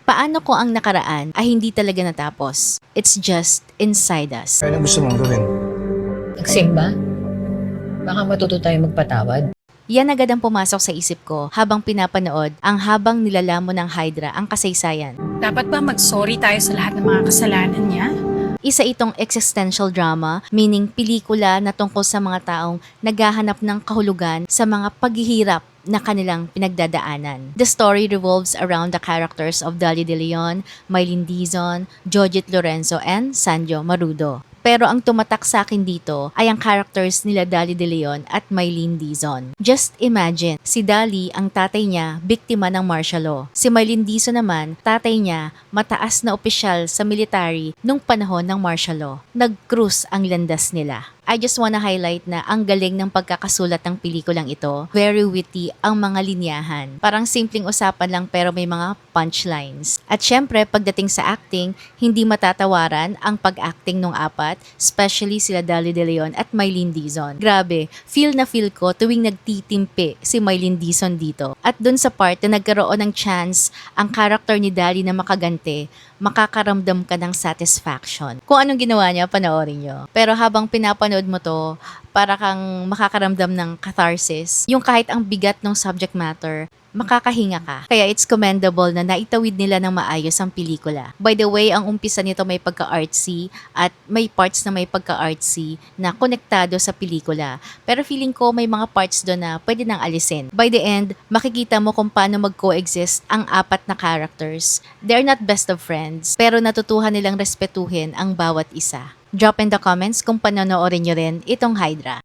Paano kung ang nakaraan ay hindi talaga natapos? It's just inside us. Ano gusto mong gawin? Magsimba? Baka matuto tayo magpatawad. Yan agad ang pumasok sa isip ko habang pinapanood ang habang nilalamon ng Hydra ang kasaysayan. Dapat ba mag-sorry tayo sa lahat ng mga kasalanan niya? Isa itong existential drama, meaning pelikula na tungkol sa mga taong naghahanap ng kahulugan sa mga paghihirap na kanilang pinagdadaanan. The story revolves around the characters of Dali De Leon, Mylene Dizon, Jojit Lorenzo, and Sanjo Marudo. Pero ang tumatak sa akin dito ay ang characters nila Dali De Leon at Mylene Dizon. Just imagine, si Dali, ang tatay niya, biktima ng martial law. Si Mylene Dizon naman, tatay niya, mataas na opisyal sa military nung panahon ng martial law. Nag-cruise ang landas nila. I just wanna highlight na ang galing ng pagkakasulat ng pelikulang ito. Very witty ang mga linyahan. Parang simpleng usapan lang pero may mga punchlines. At syempre, pagdating sa acting, hindi matatawaran ang pag-acting ng apat, especially sila Dali De Leon at Mylene Dizon. Grabe, feel na feel ko tuwing nagtitimpi si Mylene Dizon dito. At dun sa part na nagkaroon ng chance ang character ni Dali na makagante, makakaramdam ka ng satisfaction. Kung anong ginawa niya, panoorin nyo. Pero habang pinapanood mo to, para kang makakaramdam ng catharsis. Yung kahit ang bigat ng subject matter, makakahinga ka. Kaya it's commendable na naitawid nila ng maayos ang pelikula. By the way, ang umpisa nito may pagka-artsy at may parts na may pagka-artsy na konektado sa pelikula. Pero feeling ko may mga parts doon na pwede nang alisin. By the end, makikita mo kung paano mag-coexist ang apat na characters. They're not best of friends, pero natutuhan nilang respetuhin ang bawat isa. Drop in the comments kung panonoorin nyo rin itong Hydra.